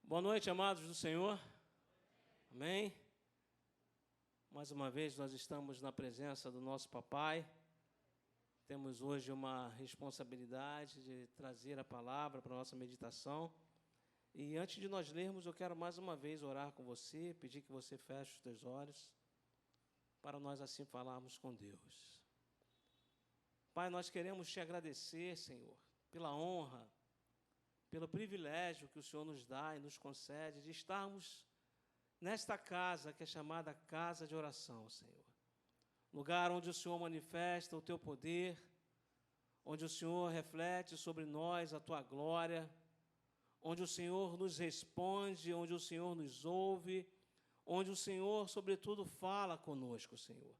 Boa noite, amados do Senhor. Amém? Mais uma vez nós estamos na presença do nosso papai. Temos hoje uma responsabilidade de trazer a palavra para a nossa meditação. E antes de nós lermos, eu quero mais uma vez orar com você, pedir que você feche os teus olhos, para nós assim falarmos com Deus. Pai, nós queremos te agradecer, Senhor, pela honra, pelo privilégio que o Senhor nos dá e nos concede de estarmos nesta casa que é chamada Casa de Oração, Senhor. Lugar onde o Senhor manifesta o Teu poder, onde o Senhor reflete sobre nós a Tua glória, onde o Senhor nos responde, onde o Senhor nos ouve, onde o Senhor, sobretudo, fala conosco, Senhor.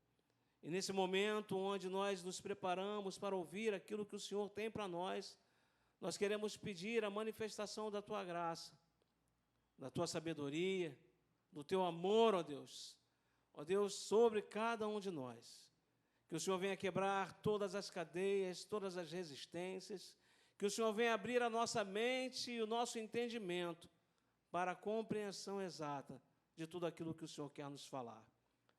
E nesse momento onde nós nos preparamos para ouvir aquilo que o Senhor tem para nós queremos pedir a manifestação da Tua graça, da Tua sabedoria, do Teu amor, ó Deus, sobre cada um de nós. Que o Senhor venha quebrar todas as cadeias, todas as resistências, que o Senhor venha abrir a nossa mente e o nosso entendimento para a compreensão exata de tudo aquilo que o Senhor quer nos falar.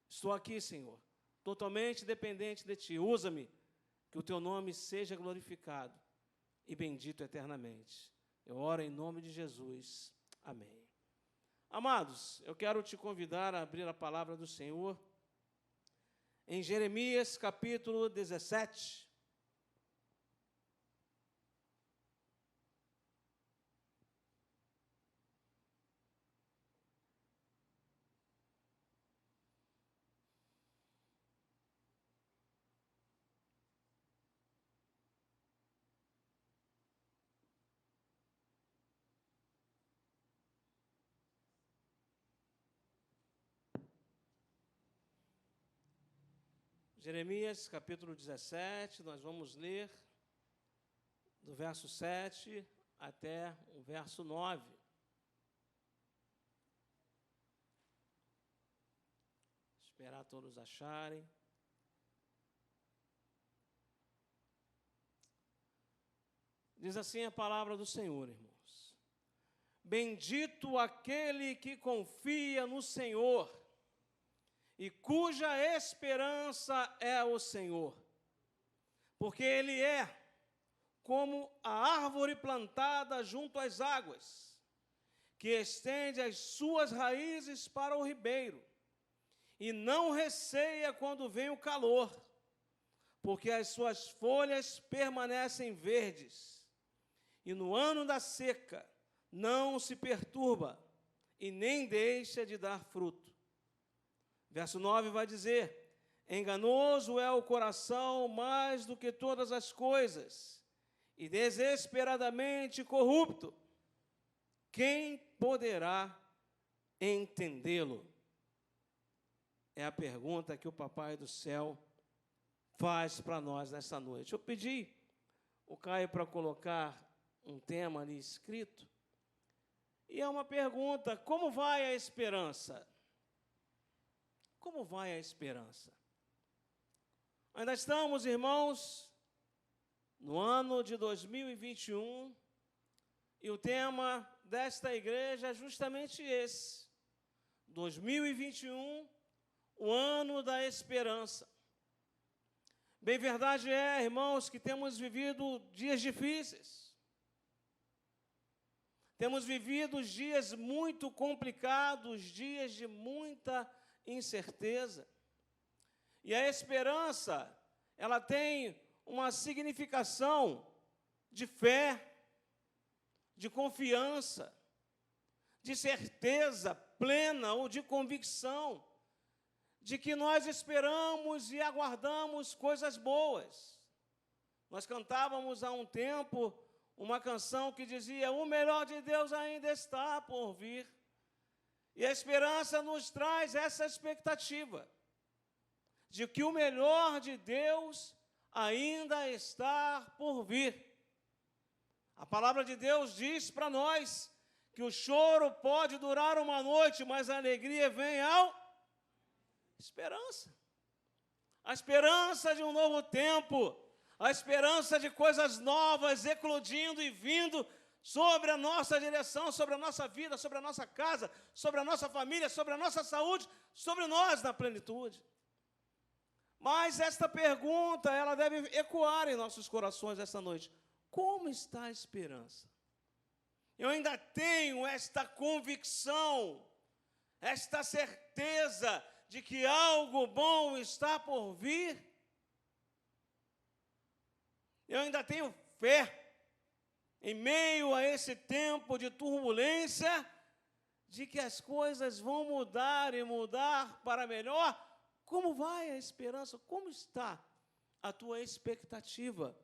Estou aqui, Senhor, totalmente dependente de Ti. Usa-me, que o Teu nome seja glorificado e bendito eternamente. Eu oro em nome de Jesus. Amém. Amados, eu quero te convidar a abrir a palavra do Senhor em Jeremias, capítulo 17. Jeremias, capítulo 17, nós vamos ler do verso 7 até o verso 9. Esperar todos acharem. Diz assim a palavra do Senhor, irmãos. Bendito aquele que confia no Senhor e cuja esperança é o Senhor, porque Ele é como a árvore plantada junto às águas, que estende as suas raízes para o ribeiro, e não receia quando vem o calor, porque as suas folhas permanecem verdes, e no ano da seca não se perturba, e nem deixa de dar fruto. Verso 9 vai dizer: enganoso é o coração mais do que todas as coisas, e desesperadamente corrupto. Quem poderá entendê-lo? É a pergunta que o Papai do Céu faz para nós nessa noite. Eu pedi o Caio para colocar um tema ali escrito, e é uma pergunta: como vai a esperança? Como vai a esperança? Ainda estamos, irmãos, no ano de 2021, e o tema desta igreja é justamente esse. 2021, o ano da esperança. Bem verdade é, irmãos, que temos vivido dias difíceis. Temos vivido dias muito complicados, dias de muita incerteza. E a esperança, ela tem uma significação de fé, de confiança, de certeza plena ou de convicção de que nós esperamos e aguardamos coisas boas. Nós cantávamos há um tempo uma canção que dizia: o melhor de Deus ainda está por vir. E a esperança nos traz essa expectativa de que o melhor de Deus ainda está por vir. A palavra de Deus diz para nós que o choro pode durar uma noite, mas a alegria vem ao esperança. A esperança de um novo tempo, a esperança de coisas novas eclodindo e vindo sobre a nossa direção, sobre a nossa vida, sobre a nossa casa, sobre a nossa família, sobre a nossa saúde, sobre nós na plenitude. Mas esta pergunta, ela deve ecoar em nossos corações esta noite. Como está a esperança? Eu ainda tenho esta convicção, esta certeza de que algo bom está por vir? Eu ainda tenho fé, em meio a esse tempo de turbulência, de que as coisas vão mudar e mudar para melhor? Como vai a esperança? Como está a tua expectativa?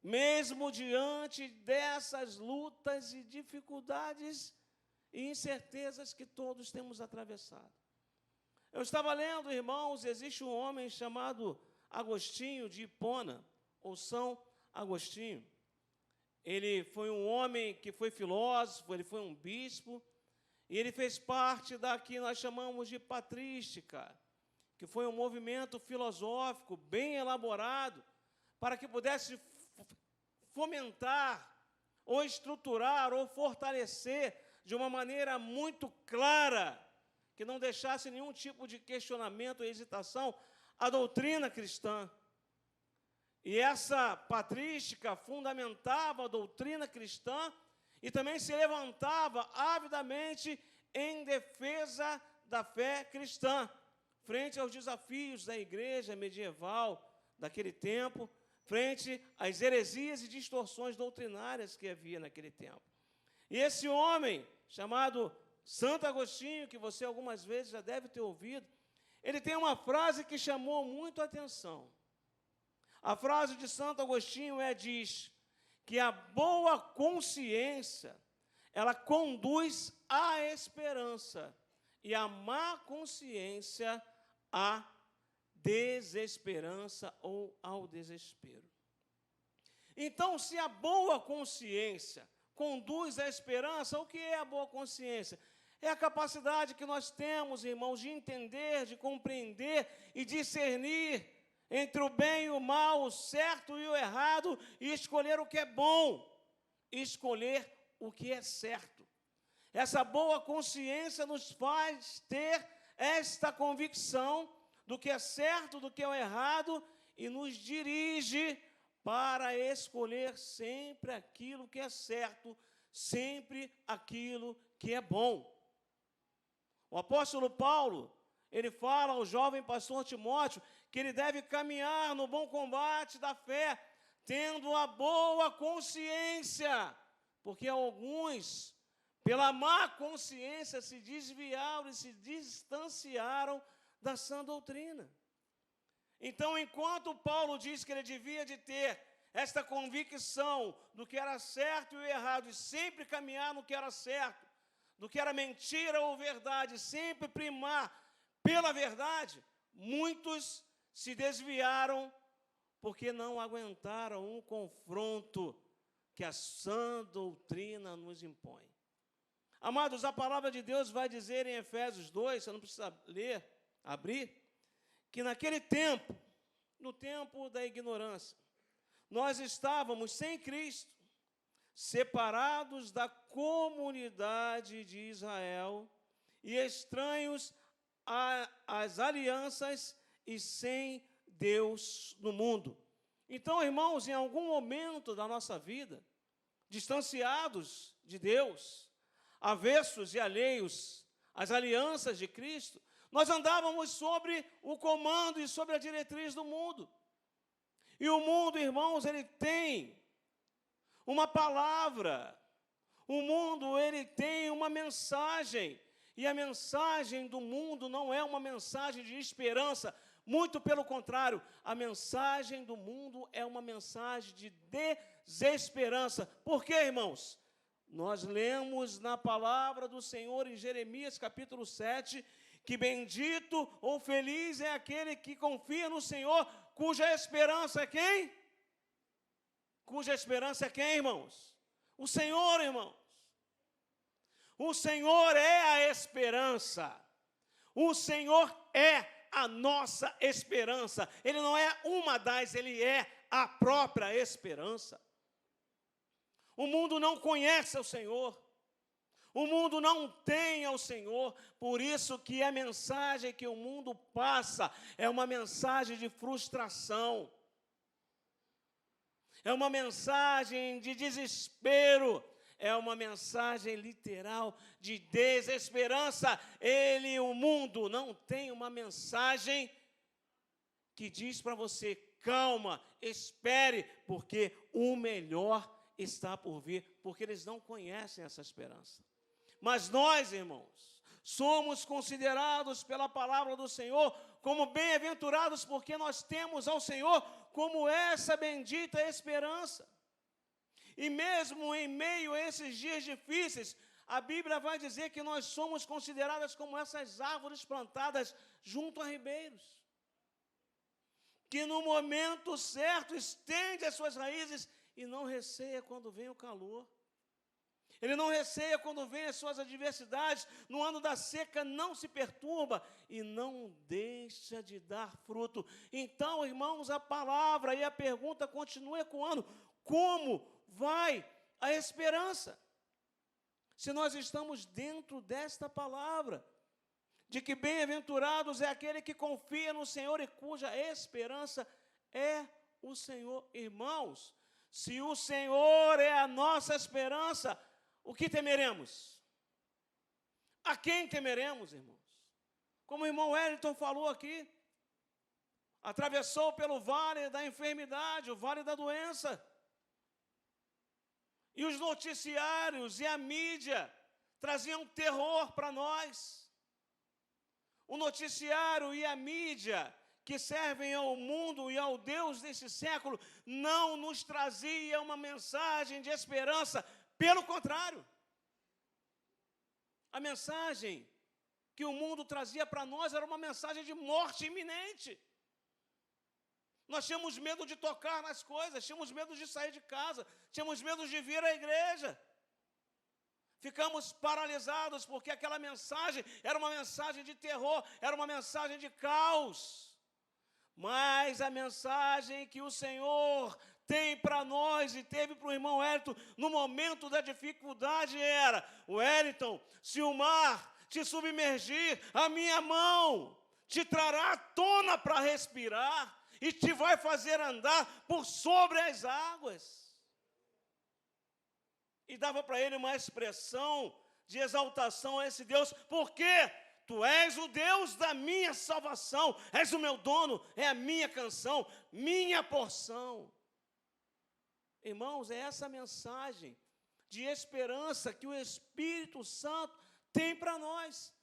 Mesmo diante dessas lutas e dificuldades e incertezas que todos temos atravessado. Eu estava lendo, irmãos, existe um homem chamado Agostinho de Hipona, ou São Agostinho. Ele foi um homem que foi filósofo, ele foi um bispo, e ele fez parte da que nós chamamos de patrística, que foi um movimento filosófico bem elaborado, para que pudesse fomentar, ou estruturar, ou fortalecer de uma maneira muito clara, que não deixasse nenhum tipo de questionamento ou hesitação, a doutrina cristã. E essa patrística fundamentava a doutrina cristã e também se levantava avidamente em defesa da fé cristã, frente aos desafios da igreja medieval daquele tempo, frente às heresias e distorções doutrinárias que havia naquele tempo. E esse homem, chamado Santo Agostinho, que você algumas vezes já deve ter ouvido, ele tem uma frase que chamou muito a atenção. A frase de Santo Agostinho diz que a boa consciência, ela conduz à esperança, e a má consciência à desesperança ou ao desespero. Então, se a boa consciência conduz à esperança, o que é a boa consciência? É a capacidade que nós temos, irmãos, de entender, de compreender e discernir entre o bem e o mal, o certo e o errado, e escolher o que é bom, escolher o que é certo. Essa boa consciência nos faz ter esta convicção do que é certo, do que é o errado, e nos dirige para escolher sempre aquilo que é certo, sempre aquilo que é bom. O apóstolo Paulo, ele fala ao jovem pastor Timóteo que ele deve caminhar no bom combate da fé, tendo a boa consciência, porque alguns, pela má consciência, se desviaram e se distanciaram da sã doutrina. Então, enquanto Paulo diz que ele devia de ter esta convicção do que era certo e o errado, e sempre caminhar no que era certo, do que era mentira ou verdade, sempre primar pela verdade, muitos se desviaram porque não aguentaram um confronto que a sã doutrina nos impõe. Amados, a palavra de Deus vai dizer em Efésios 2, você não precisa ler, abrir, que naquele tempo, no tempo da ignorância, nós estávamos sem Cristo, separados da comunidade de Israel e estranhos às alianças e sem Deus no mundo. Então, irmãos, em algum momento da nossa vida, distanciados de Deus, avessos e alheios às alianças de Cristo, nós andávamos sobre o comando e sobre a diretriz do mundo. E o mundo, irmãos, ele tem uma palavra. O mundo, ele tem uma mensagem. E a mensagem do mundo não é uma mensagem de esperança. Muito pelo contrário, a mensagem do mundo é uma mensagem de desesperança. Por quê, irmãos? Nós lemos na palavra do Senhor em Jeremias capítulo 7, que bendito ou feliz é aquele que confia no Senhor, cuja esperança é quem? Cuja esperança é quem, irmãos? O Senhor, irmãos. O Senhor é a esperança. O Senhor é a nossa esperança. Ele não é uma das, ele é a própria esperança. O mundo não conhece ao Senhor. O mundo não tem ao Senhor. Por isso que a mensagem que o mundo passa é uma mensagem de frustração. É uma mensagem de desespero. É uma mensagem literal de desesperança. O mundo, não tem uma mensagem que diz para você: calma, espere, porque o melhor está por vir, porque eles não conhecem essa esperança. Mas nós, irmãos, somos considerados pela palavra do Senhor como bem-aventurados, porque nós temos ao Senhor como essa bendita esperança. E mesmo em meio a esses dias difíceis, a Bíblia vai dizer que nós somos consideradas como essas árvores plantadas junto a ribeiros, que no momento certo estende as suas raízes e não receia quando vem o calor. Ele não receia quando vem as suas adversidades. No ano da seca não se perturba e não deixa de dar fruto. Então, irmãos, a palavra e a pergunta continua ecoando: como vai a esperança? Se nós estamos dentro desta palavra, de que bem-aventurados é aquele que confia no Senhor e cuja esperança é o Senhor. Irmãos, se o Senhor é a nossa esperança, o que temeremos? A quem temeremos, irmãos? Como o irmão Wellington falou aqui, atravessou pelo vale da enfermidade, o vale da doença. E os noticiários e a mídia traziam terror para nós. O noticiário e a mídia que servem ao mundo e ao Deus desse século não nos trazia uma mensagem de esperança. Pelo contrário, a mensagem que o mundo trazia para nós era uma mensagem de morte iminente. Nós tínhamos medo de tocar nas coisas, tínhamos medo de sair de casa, tínhamos medo de vir à igreja. Ficamos paralisados porque aquela mensagem era uma mensagem de terror, era uma mensagem de caos. Mas a mensagem que o Senhor tem para nós e teve para o irmão Wellington no momento da dificuldade era: Wellington, se o mar te submergir, a minha mão te trará à tona para respirar e te vai fazer andar por sobre as águas. E dava para ele uma expressão de exaltação a esse Deus, porque tu és o Deus da minha salvação, és o meu dono, é a minha canção, minha porção. Irmãos, é essa mensagem de esperança que o Espírito Santo tem para nós.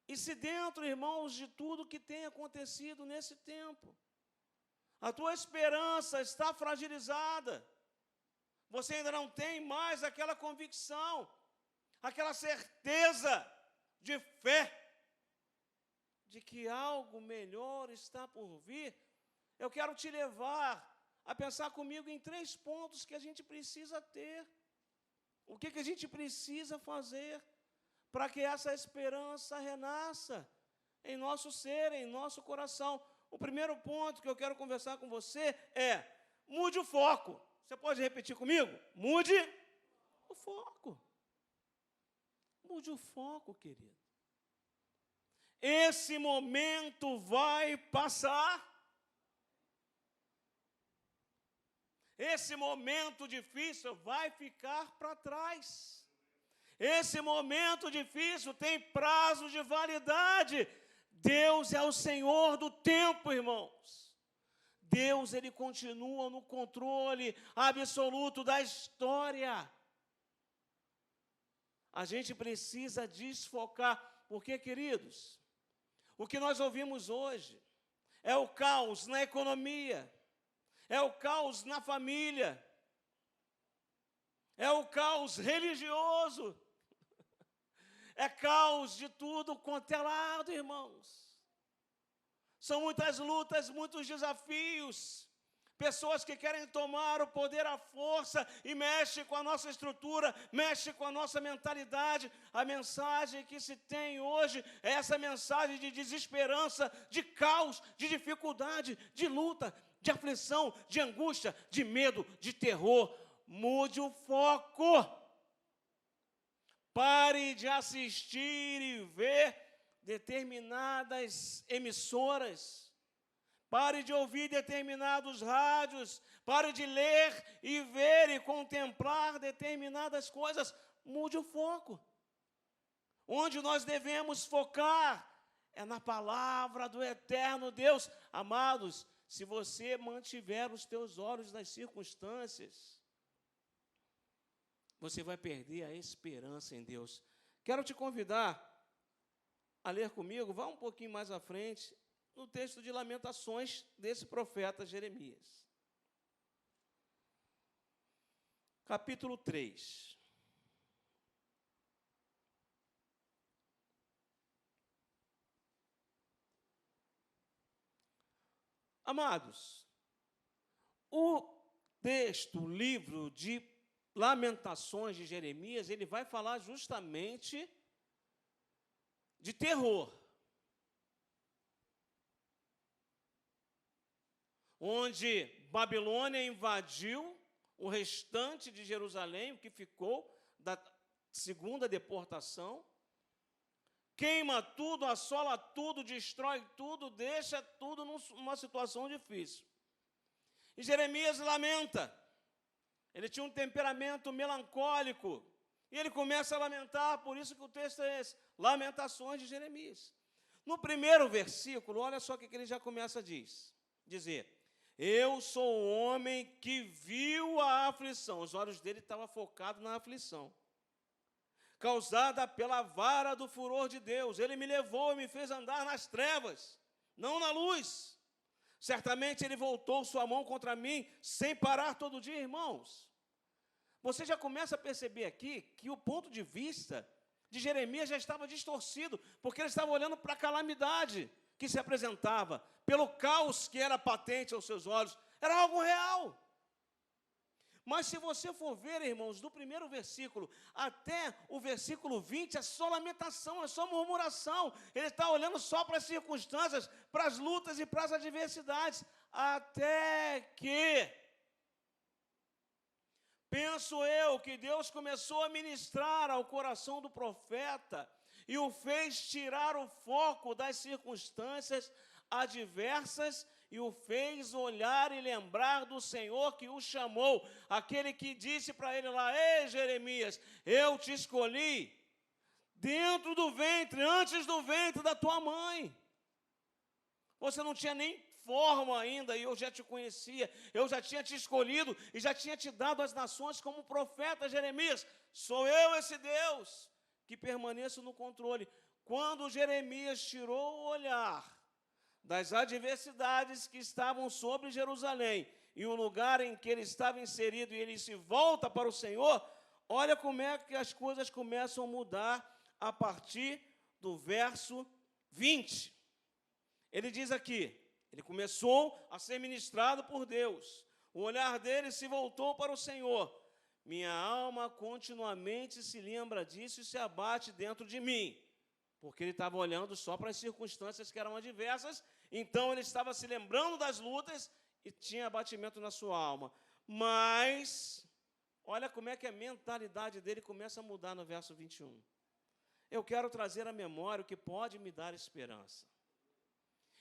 E se dentro, irmãos, de tudo que tem acontecido nesse tempo, a tua esperança está fragilizada, você ainda não tem mais aquela convicção, aquela certeza de fé, de que algo melhor está por vir, eu quero te levar a pensar comigo em 3 pontos que a gente precisa ter. O que a gente precisa fazer para que essa esperança renasça em nosso ser, em nosso coração. O primeiro ponto que eu quero conversar com você é: mude o foco. Você pode repetir comigo? Mude o foco. Mude o foco, querido. Esse momento vai passar. Esse momento difícil vai ficar para trás. Esse momento difícil tem prazo de validade. Deus é o Senhor do tempo, irmãos. Deus, Ele continua no controle absoluto da história. A gente precisa desfocar, porque, queridos, o que nós ouvimos hoje é o caos na economia, é o caos na família, é o caos religioso, é caos de tudo quanto é lado, irmãos. São muitas lutas, muitos desafios, pessoas que querem tomar o poder à força e mexe com a nossa estrutura, mexe com a nossa mentalidade. A mensagem que se tem hoje é essa mensagem de desesperança, de caos, de dificuldade, de luta, de aflição, de angústia, de medo, de terror. mude o foco. Pare de assistir e ver determinadas emissoras. Pare de ouvir determinados rádios. Pare de ler e ver e contemplar determinadas coisas. Mude o foco. Onde nós devemos focar é na palavra do eterno Deus. Amados, se você mantiver os teus olhos nas circunstâncias, você vai perder a esperança em Deus. Quero te convidar a ler comigo, vá um pouquinho mais à frente, no texto de Lamentações desse profeta Jeremias. Capítulo 3. Amados, o texto, o livro de Lamentações de Jeremias, ele vai falar justamente de terror. Onde Babilônia invadiu o restante de Jerusalém, o que ficou da segunda deportação, queima tudo, assola tudo, destrói tudo, deixa tudo numa situação difícil. E Jeremias lamenta. Ele tinha um temperamento melancólico. E ele começa a lamentar, por isso que o texto é esse, Lamentações de Jeremias. No primeiro versículo, olha só o que ele já começa a dizer. Eu sou um homem que viu a aflição. Os olhos dele estavam focados na aflição, causada pela vara do furor de Deus. Ele me levou e me fez andar nas trevas, não na luz. Certamente ele voltou sua mão contra mim, sem parar todo dia, irmãos. Você já começa a perceber aqui que o ponto de vista de Jeremias já estava distorcido, porque ele estava olhando para a calamidade que se apresentava, pelo caos que era patente aos seus olhos. Era algo real. Mas se você for ver, irmãos, do primeiro versículo até o versículo 20, é só lamentação, é só murmuração. Ele está olhando só para as circunstâncias, para as lutas e para as adversidades. Até que, penso eu, que Deus começou a ministrar ao coração do profeta e o fez tirar o foco das circunstâncias adversas e o fez olhar e lembrar do Senhor que o chamou, aquele que disse para ele lá: ei, Jeremias, eu te escolhi dentro do ventre, antes do ventre da tua mãe. Você não tinha nem forma ainda e eu já te conhecia, eu já tinha te escolhido e já tinha te dado as nações como profeta, Jeremias. Sou eu esse Deus que permaneço no controle. Quando Jeremias tirou o olhar das adversidades que estavam sobre Jerusalém e o lugar em que ele estava inserido, e ele se volta para o Senhor, olha como é que as coisas começam a mudar a partir do verso 20. Ele diz aqui, ele começou a ser ministrado por Deus, o olhar dele se voltou para o Senhor. Minha alma continuamente se lembra disso e se abate dentro de mim, porque ele estava olhando só para as circunstâncias que eram adversas. Então ele estava se lembrando das lutas e tinha abatimento na sua alma. Mas, olha como é que a mentalidade dele começa a mudar no verso 21. Eu quero trazer à memória o que pode me dar esperança.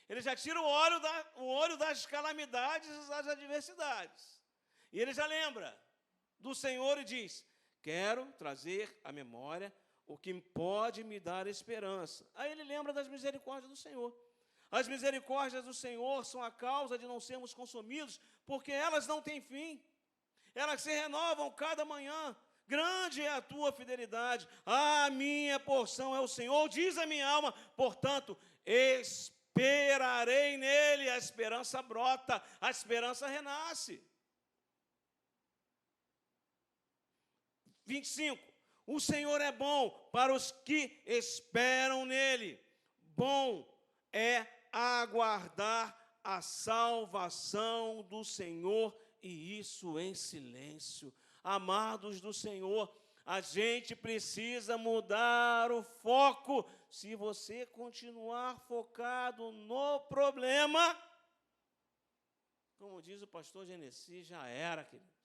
Ele já tira o olho das calamidades e das adversidades. E ele já lembra do Senhor e diz: quero trazer à memória o que pode me dar esperança. Aí ele lembra das misericórdias do Senhor. As misericórdias do Senhor são a causa de não sermos consumidos, porque elas não têm fim. Elas se renovam cada manhã. Grande é a tua fidelidade. A minha porção é o Senhor, diz a minha alma. Portanto, esperarei nele. A esperança brota, a esperança renasce. 25. O Senhor é bom para os que esperam nele. Bom é aguardar a salvação do Senhor, e isso em silêncio. Amados do Senhor, a gente precisa mudar o foco. Se você continuar focado no problema, como diz o pastor Genesi, já era, queridos.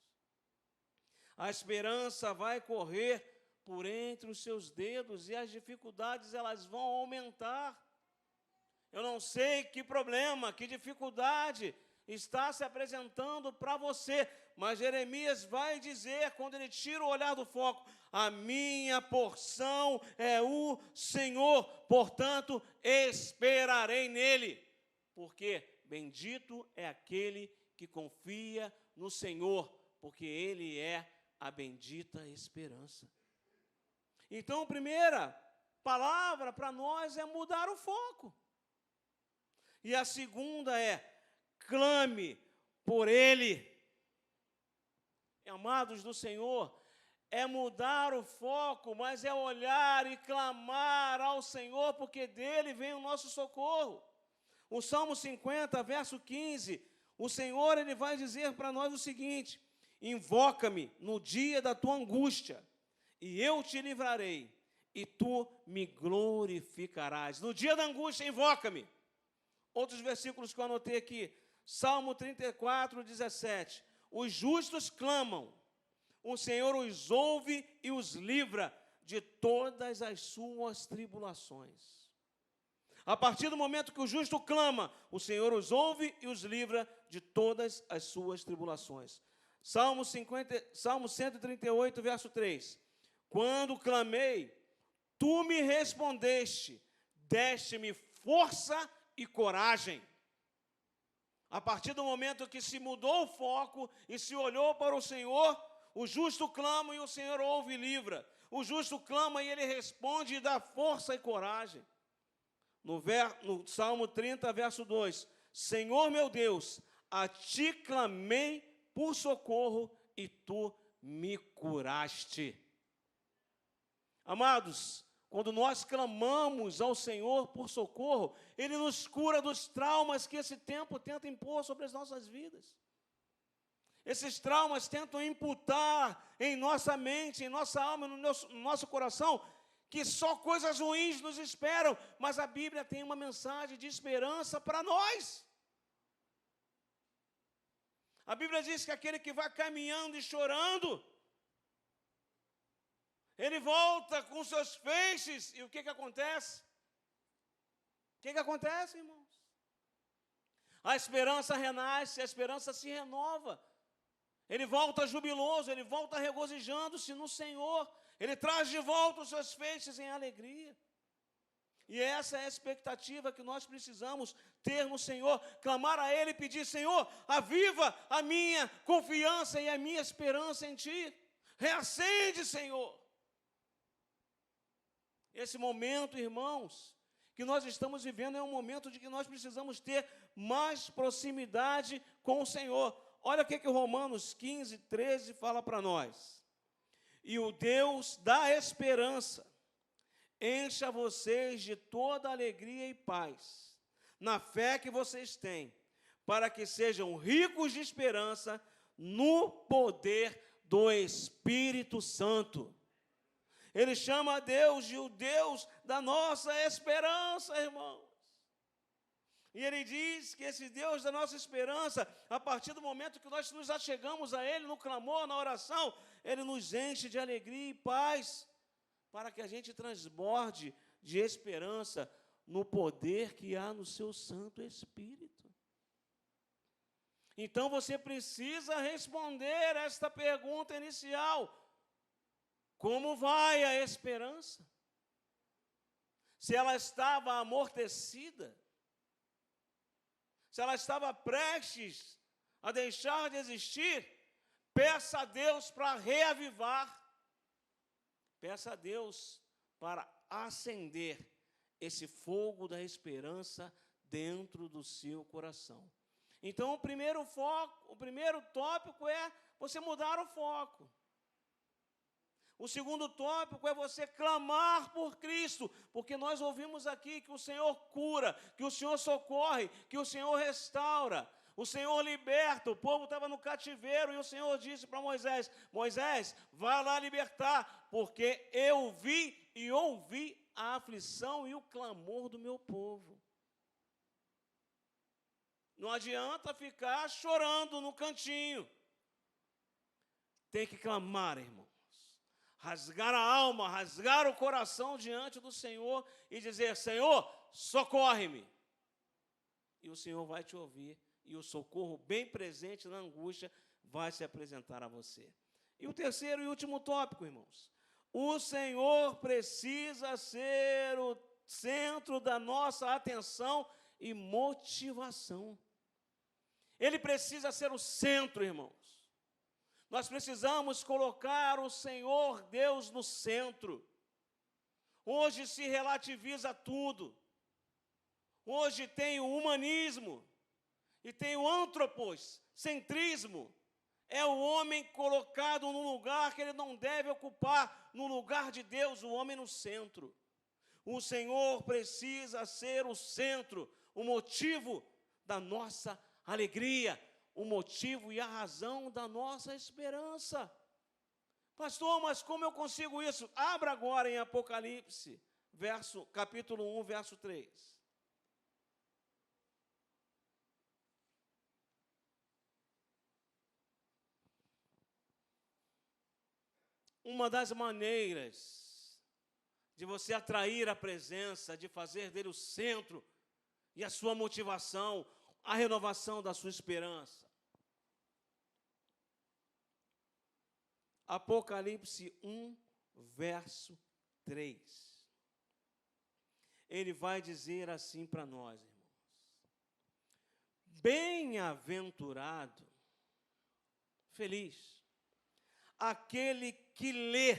A esperança vai correr por entre os seus dedos e as dificuldades elas vão aumentar. Eu não sei que problema, que dificuldade está se apresentando para você, mas Jeremias vai dizer, quando ele tira o olhar do foco, a minha porção é o Senhor, portanto, esperarei nele, porque bendito é aquele que confia no Senhor, porque ele é a bendita esperança. Então, a primeira palavra para nós é mudar o foco. E a segunda é, clame por Ele. Amados do Senhor, é mudar o foco, mas é olhar e clamar ao Senhor, porque dele vem o nosso socorro. O Salmo 50, verso 15, o Senhor ele vai dizer para nós o seguinte, invoca-me no dia da tua angústia, e eu te livrarei, e tu me glorificarás. No dia da angústia, invoca-me. Outros versículos que eu anotei aqui, Salmo 34, 17. Os justos clamam, o Senhor os ouve e os livra de todas as suas tribulações. A partir do momento que o justo clama, o Senhor os ouve e os livra de todas as suas tribulações. Salmo 138, verso 3. Quando clamei, tu me respondeste, deste-me força e coragem. A partir do momento que se mudou o foco e se olhou para o Senhor, o justo clama e o Senhor ouve e livra. O justo clama e ele responde e dá força e coragem. No Salmo 30, verso 2, Senhor meu Deus, a ti clamei por socorro e tu me curaste. Amados, quando nós clamamos ao Senhor por socorro, Ele nos cura dos traumas que esse tempo tenta impor sobre as nossas vidas. Esses traumas tentam imputar em nossa mente, em nossa alma, no nosso coração, que só coisas ruins nos esperam, mas a Bíblia tem uma mensagem de esperança para nós. A Bíblia diz que aquele que vai caminhando e chorando, ele volta com seus feixes, e o que acontece? O que acontece, irmãos? A esperança renasce, a esperança se renova. Ele volta jubiloso, ele volta regozijando-se no Senhor. Ele traz de volta os seus feixes em alegria. E essa é a expectativa que nós precisamos ter no Senhor. Clamar a Ele e pedir, Senhor, aviva a minha confiança e a minha esperança em Ti. Reacende, Senhor. Esse momento, irmãos, que nós estamos vivendo é um momento de que nós precisamos ter mais proximidade com o Senhor. Olha o que Romanos 15, 13 fala para nós. E o Deus da esperança encha vocês de toda alegria e paz, na fé que vocês têm, para que sejam ricos de esperança no poder do Espírito Santo. Ele chama a Deus de o Deus da nossa esperança, irmãos. E ele diz que esse Deus da nossa esperança, a partir do momento que nós nos achegamos a Ele, no clamor, na oração, Ele nos enche de alegria e paz, para que a gente transborde de esperança no poder que há no seu Santo Espírito. Então você precisa responder esta pergunta inicial: como vai a esperança? Se ela estava amortecida, se ela estava prestes a deixar de existir, peça a Deus para reavivar, peça a Deus para acender esse fogo da esperança dentro do seu coração. Então, o primeiro tópico é você mudar o foco. O segundo tópico é você clamar por Cristo, porque nós ouvimos aqui que o Senhor cura, que o Senhor socorre, que o Senhor restaura, o Senhor liberta. O povo estava no cativeiro e o Senhor disse para Moisés: Moisés, vai lá libertar, porque eu vi e ouvi a aflição e o clamor do meu povo. Não adianta ficar chorando no cantinho. tem que clamar, irmãos. Rasgar a alma, rasgar o coração diante do Senhor e dizer: Senhor, socorre-me. E o Senhor vai te ouvir, e o socorro bem presente na angústia vai se apresentar a você. E o terceiro e último tópico, irmãos. O Senhor precisa ser o centro da nossa atenção e motivação. Ele precisa ser o centro, irmãos. Nós precisamos colocar o Senhor Deus no centro. Hoje se relativiza tudo. Hoje tem o humanismo e tem o antropocentrismo. É o homem colocado num lugar que ele não deve ocupar, no lugar de Deus, o homem no centro. O Senhor precisa ser o centro, o motivo da nossa alegria, o motivo e a razão da nossa esperança. Pastor, mas como eu consigo isso? Abra agora em Apocalipse, capítulo 1, verso 3. Uma das maneiras de você atrair a presença, de fazer dele o centro e a sua motivação, a renovação da sua esperança. Apocalipse 1, verso 3. Ele vai dizer assim para nós, irmãos: bem-aventurado, feliz, aquele que lê.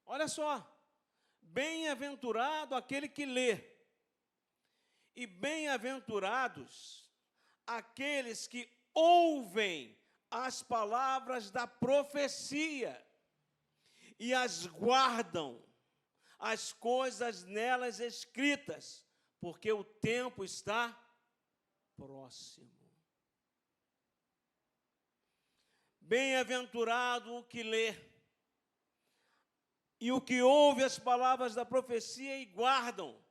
Olha só, bem-aventurado aquele que lê. E bem-aventurados aqueles que ouvem as palavras da profecia e as guardam, as coisas nelas escritas, porque o tempo está próximo. Bem-aventurado o que lê e o que ouve as palavras da profecia e guardam,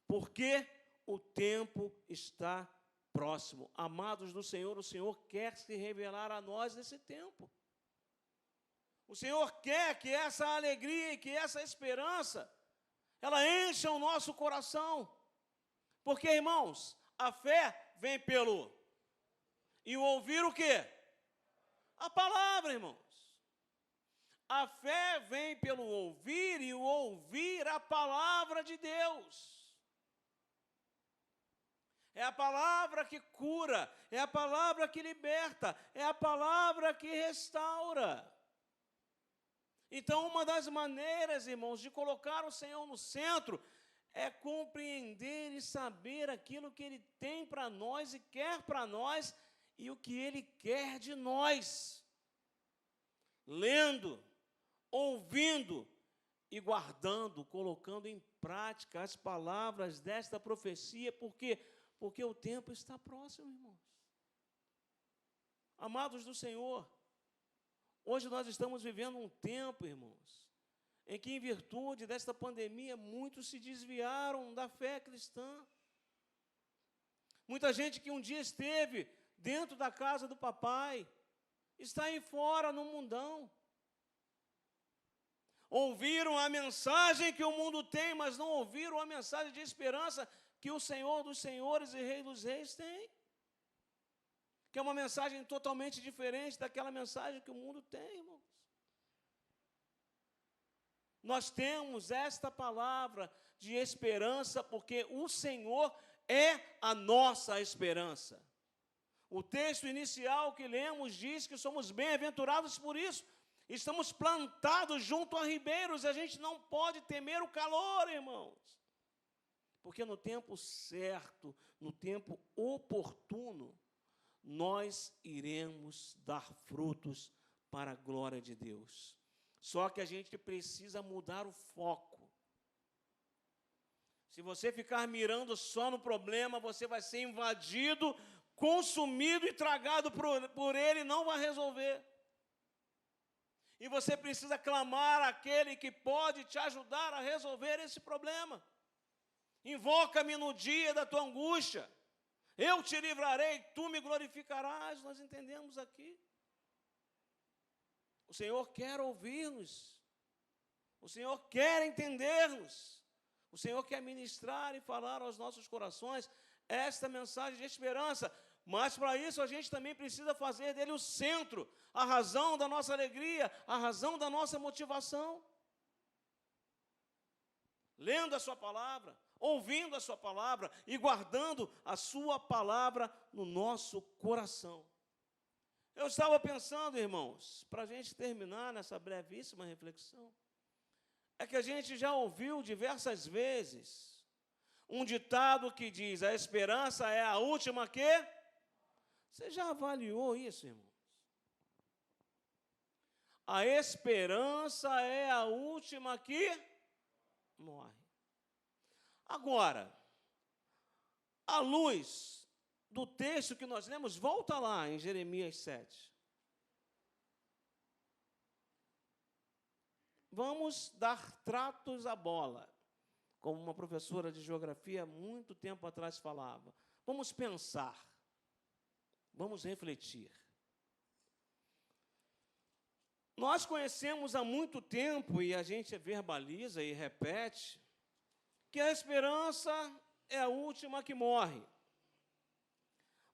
porque o tempo está próximo. Amados do Senhor, o Senhor quer se revelar a nós nesse tempo. O Senhor quer que essa alegria e que essa esperança, ela encha o nosso coração. Porque, irmãos, a fé vem pelo... E o ouvir o quê? A palavra, irmãos. A fé vem pelo ouvir e o ouvir a palavra de Deus. É a palavra que cura, é a palavra que liberta, é a palavra que restaura. Então, uma das maneiras, irmãos, de colocar o Senhor no centro é compreender e saber aquilo que Ele tem para nós e quer para nós e o que Ele quer de nós. Lendo, ouvindo e guardando, colocando em prática as palavras desta profecia, porque o tempo está próximo, irmãos. Amados do Senhor, hoje nós estamos vivendo um tempo, irmãos, em que, em virtude desta pandemia, muitos se desviaram da fé cristã. Muita gente que um dia esteve dentro da casa do papai, está aí fora no mundão. Ouviram a mensagem que o mundo tem, mas não ouviram a mensagem de esperança que o Senhor dos senhores e Rei dos reis tem. Que é uma mensagem totalmente diferente daquela mensagem que o mundo tem, irmãos. Nós temos esta palavra de esperança, porque o Senhor é a nossa esperança. O texto inicial que lemos diz que somos bem-aventurados por isso. Estamos plantados junto a ribeiros e a gente não pode temer o calor, irmãos. Porque no tempo certo, no tempo oportuno, nós iremos dar frutos para a glória de Deus. Só que a gente precisa mudar o foco. Se você ficar mirando só no problema, você vai ser invadido, consumido e tragado por ele e não vai resolver. E você precisa clamar àquele que pode te ajudar a resolver esse problema. Invoca-me no dia da tua angústia. Eu te livrarei, tu me glorificarás. Nós entendemos aqui. O Senhor quer ouvir-nos. O Senhor quer entender-nos. O Senhor quer ministrar e falar aos nossos corações esta mensagem de esperança. Mas para isso a gente também precisa fazer dele o centro, a razão da nossa alegria, a razão da nossa motivação. Lendo a sua palavra, ouvindo a sua palavra e guardando a sua palavra no nosso coração. Eu estava pensando, irmãos, para a gente terminar nessa brevíssima reflexão, é que a gente já ouviu diversas vezes um ditado que diz: a esperança é a última que... Você já avaliou isso, irmãos? A esperança é a última que morre. Agora, à luz do texto que nós lemos, volta lá em Jeremias 7. Vamos dar tratos à bola, como uma professora de geografia muito tempo atrás falava. Vamos pensar, vamos refletir. Nós conhecemos há muito tempo, e a gente verbaliza e repete, que a esperança é a última que morre.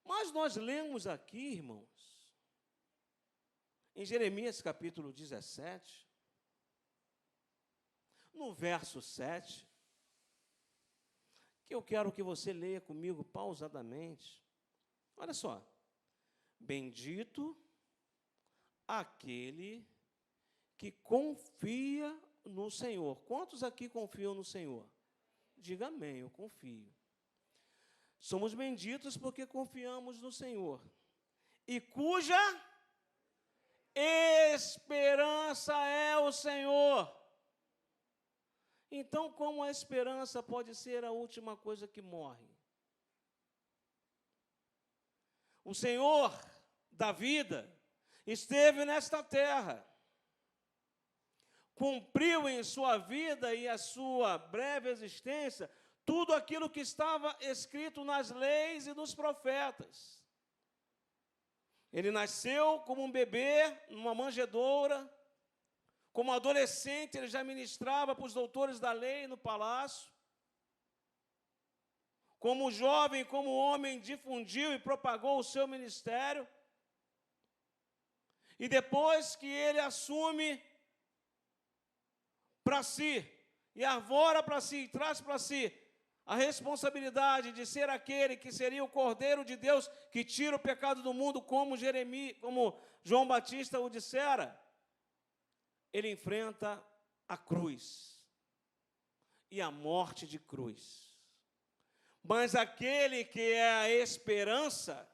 Mas nós lemos aqui, irmãos, em Jeremias capítulo 17, no verso 7, que eu quero que você leia comigo pausadamente. Olha só. Bendito aquele que confia no Senhor. Quantos aqui confiam no Senhor? Diga amém, eu confio. Somos benditos porque confiamos no Senhor. E cuja esperança é o Senhor. Então, como a esperança pode ser a última coisa que morre? O Senhor da vida esteve nesta terra, cumpriu em sua vida e a sua breve existência tudo aquilo que estava escrito nas leis e nos profetas. Ele nasceu como um bebê, numa manjedoura. Como adolescente, ele já ministrava para os doutores da lei no palácio. Como jovem, como homem, difundiu e propagou o seu ministério. E depois que ele assume para si, e arvora para si, e traz para si a responsabilidade de ser aquele que seria o Cordeiro de Deus que tira o pecado do mundo, como João Batista o dissera, ele enfrenta a cruz e a morte de cruz. Mas aquele que é a esperança,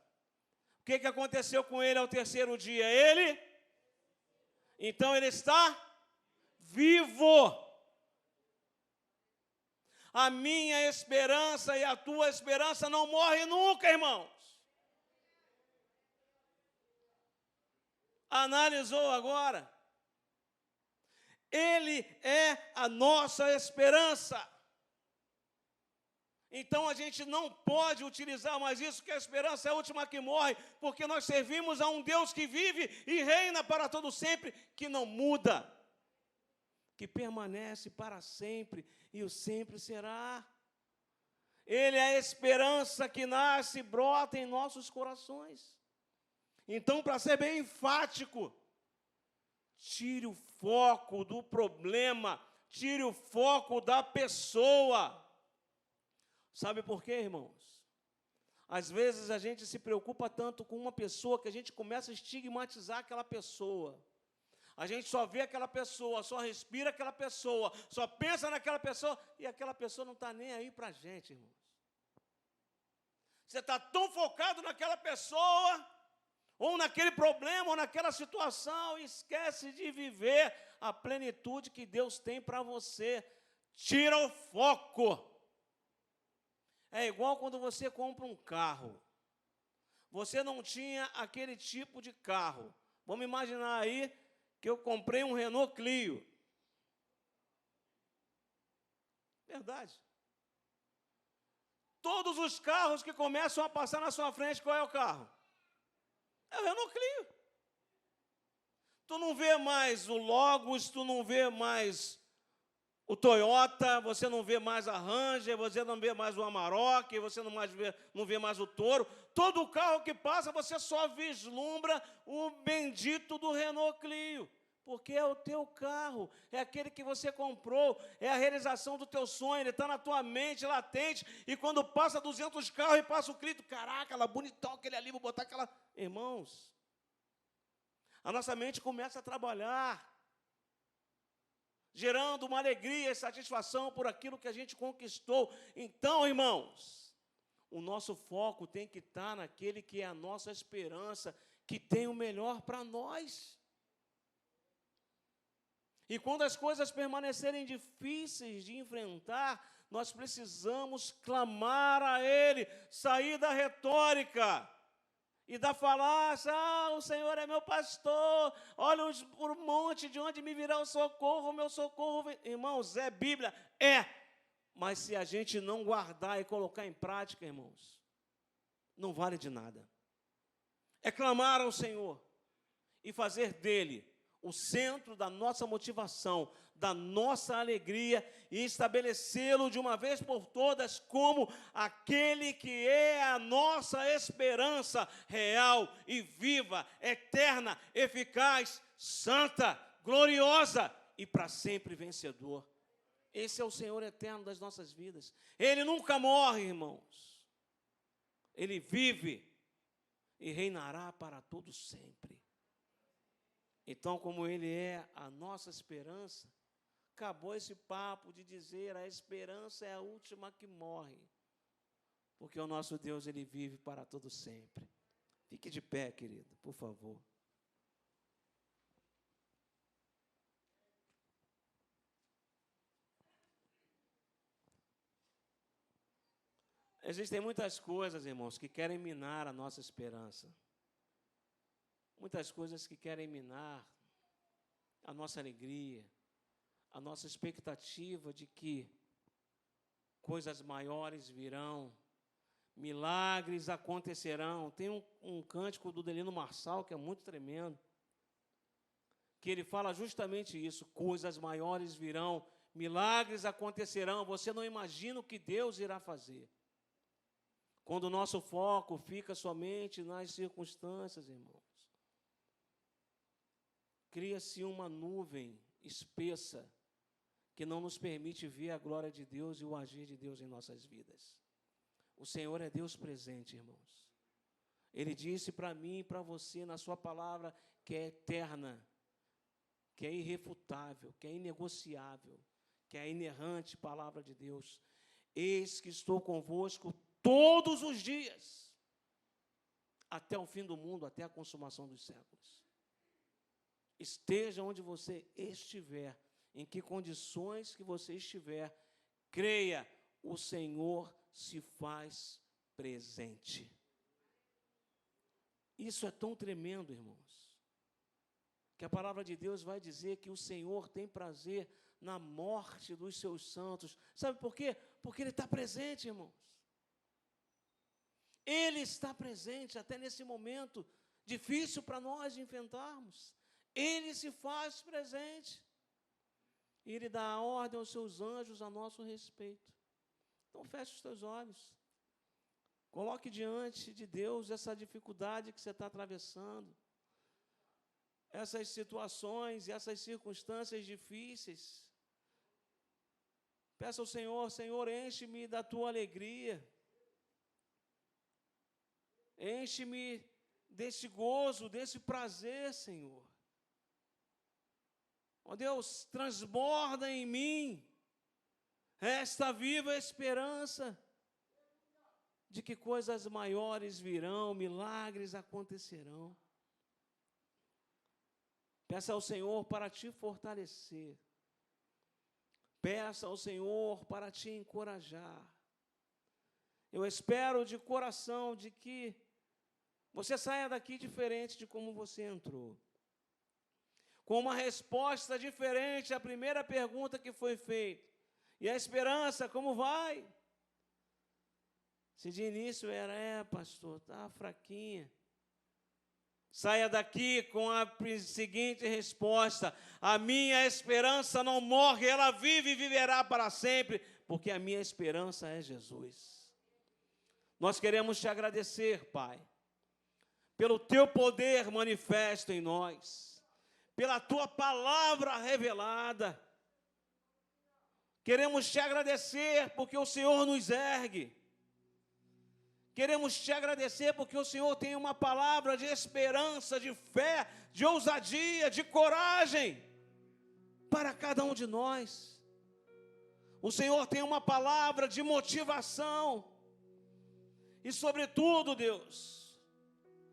o que aconteceu com ele ao terceiro dia? Então ele está vivo. A minha esperança e a tua esperança não morre nunca, irmãos. Analisou agora? Ele é a nossa esperança. Então a gente não pode utilizar mais isso, que a esperança é a última que morre, porque nós servimos a um Deus que vive e reina para todo sempre, que não muda, que permanece para sempre e o sempre será. Ele é a esperança que nasce e brota em nossos corações. Então, para ser bem enfático, tire o foco do problema, tire o foco da pessoa. Sabe por quê, irmãos? Às vezes a gente se preocupa tanto com uma pessoa que a gente começa a estigmatizar aquela pessoa. A gente só vê aquela pessoa, só respira aquela pessoa, só pensa naquela pessoa, e aquela pessoa não está nem aí para a gente, irmãos. Você está tão focado naquela pessoa, ou naquele problema, ou naquela situação, e esquece de viver a plenitude que Deus tem para você. Tira o foco. É igual quando você compra um carro. Você não tinha aquele tipo de carro. Vamos imaginar aí que eu comprei um Renault Clio. Verdade. Todos os carros que começam a passar na sua frente, qual é o carro? É o Renault Clio. Tu não vê mais o Logos, tu não vê mais o Toyota, você não vê mais a Ranger, você não vê mais o Amarok, você não vê mais o Toro. Todo carro que passa, você só vislumbra o bendito do Renault Clio. Porque é o teu carro, é aquele que você comprou, é a realização do teu sonho, ele está na tua mente, latente, e quando passa 200 carros e passa o Clio, caraca, lá bonitão aquele ali, vou botar aquela... Irmãos, a nossa mente começa a trabalhar, gerando uma alegria e satisfação por aquilo que a gente conquistou. Então, irmãos, o nosso foco tem que estar naquele que é a nossa esperança, que tem o melhor para nós. E quando as coisas permanecerem difíceis de enfrentar, nós precisamos clamar a Ele, sair da retórica e da falácia: o Senhor é meu pastor, olha por um monte de onde me virá o meu socorro. Irmãos, é Bíblia? É. Mas se a gente não guardar e colocar em prática, irmãos, não vale de nada. É clamar ao Senhor e fazer dele o centro da nossa motivação, da nossa alegria, e estabelecê-lo de uma vez por todas como aquele que é a nossa esperança real e viva, eterna, eficaz, santa, gloriosa e para sempre vencedor. Esse é o Senhor eterno das nossas vidas. Ele nunca morre, irmãos. Ele vive e reinará para todo sempre. Então, como Ele é a nossa esperança, acabou esse papo de dizer a esperança é a última que morre, porque o nosso Deus, Ele vive para todo sempre. Fique de pé, querido, por favor. Existem muitas coisas, irmãos, que querem minar a nossa esperança. Muitas coisas que querem minar a nossa alegria, a nossa expectativa de que coisas maiores virão, milagres acontecerão. Tem um cântico do Delino Marçal que é muito tremendo, que ele fala justamente isso: coisas maiores virão, milagres acontecerão. Você não imagina o que Deus irá fazer. Quando o nosso foco fica somente nas circunstâncias, irmãos, cria-se uma nuvem espessa que não nos permite ver a glória de Deus e o agir de Deus em nossas vidas. O Senhor é Deus presente, irmãos. Ele disse para mim e para você na sua palavra que é eterna, que é irrefutável, que é inegociável, que é a inerrante palavra de Deus. Eis que estou convosco todos os dias, até o fim do mundo, até a consumação dos séculos. Esteja onde você estiver, em que condições que você estiver, creia, o Senhor se faz presente. Isso é tão tremendo, irmãos, que a palavra de Deus vai dizer que o Senhor tem prazer na morte dos seus santos. Sabe por quê? Porque Ele está presente, irmãos. Ele está presente até nesse momento difícil para nós enfrentarmos. Ele se faz presente. E Ele dá a ordem aos seus anjos a nosso respeito. Então, feche os teus olhos. Coloque diante de Deus essa dificuldade que você está atravessando. Essas situações e essas circunstâncias difíceis. Peça ao Senhor: Senhor, enche-me da tua alegria. Enche-me desse gozo, desse prazer, Senhor. Ó Deus, transborda em mim esta viva esperança de que coisas maiores virão, milagres acontecerão. Peça ao Senhor para te fortalecer. Peça ao Senhor para te encorajar. Eu espero de coração de que você saia daqui diferente de como você entrou, com uma resposta diferente à primeira pergunta que foi feita. E a esperança, como vai? Se de início era, pastor, está fraquinha. saia daqui com a seguinte resposta: a minha esperança não morre, ela vive e viverá para sempre, porque a minha esperança é Jesus. Nós queremos te agradecer, Pai, pelo teu poder manifesto em nós, pela tua palavra revelada. Queremos te agradecer porque o Senhor nos ergue. Queremos te agradecer porque o Senhor tem uma palavra de esperança, de fé, de ousadia, de coragem para cada um de nós. O Senhor tem uma palavra de motivação. E sobretudo, Deus,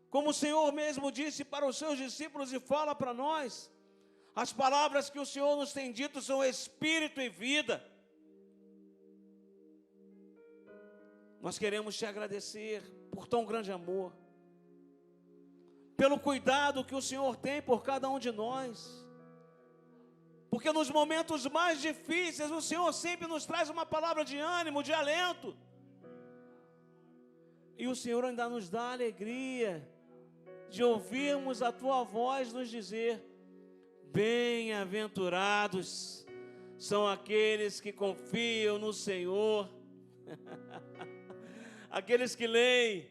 como o Senhor mesmo disse para os seus discípulos e fala para nós, as palavras que o Senhor nos tem dito são espírito e vida. Nós queremos te agradecer por tão grande amor, pelo cuidado que o Senhor tem por cada um de nós, porque nos momentos mais difíceis o Senhor sempre nos traz uma palavra de ânimo, de alento, e o Senhor ainda nos dá a alegria de ouvirmos a tua voz nos dizer: bem-aventurados são aqueles que confiam no Senhor. Aqueles que leem,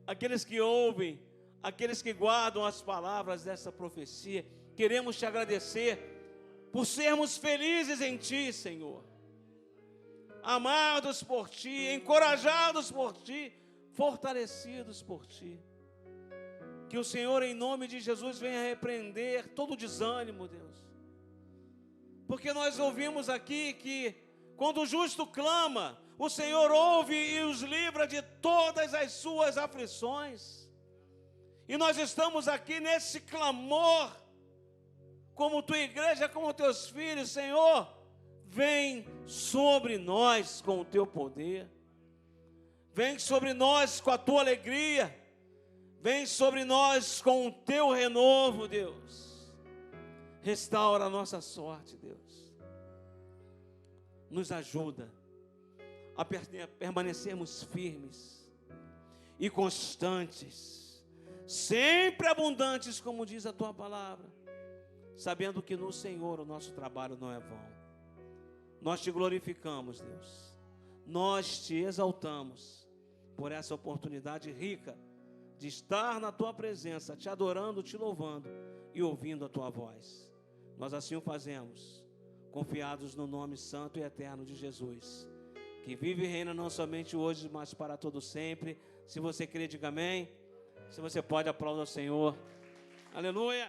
aqueles que ouvem, aqueles que guardam as palavras dessa profecia. Queremos te agradecer por sermos felizes em ti, Senhor, amados por ti, encorajados por ti, fortalecidos por ti. Que o Senhor, em nome de Jesus, venha repreender todo desânimo, Deus, porque nós ouvimos aqui que quando o justo clama, o Senhor ouve e os livra de todas as suas aflições. E nós estamos aqui nesse clamor, como tua igreja, como teus filhos. Senhor, vem sobre nós com o teu poder. Vem sobre nós com a tua alegria. Vem sobre nós com o teu renovo, Deus. Restaura a nossa sorte, Deus. Nos ajuda a permanecermos firmes e constantes, sempre abundantes, como diz a tua palavra, sabendo que no Senhor o nosso trabalho não é vão. Nós te glorificamos, Deus, nós te exaltamos por essa oportunidade rica de estar na tua presença, te adorando, te louvando e ouvindo a tua voz. Nós assim o fazemos, confiados no nome santo e eterno de Jesus, que vive e reina não somente hoje, mas para todo sempre. Se você crê, diga amém. Se você pode, aplauda o Senhor. Aleluia.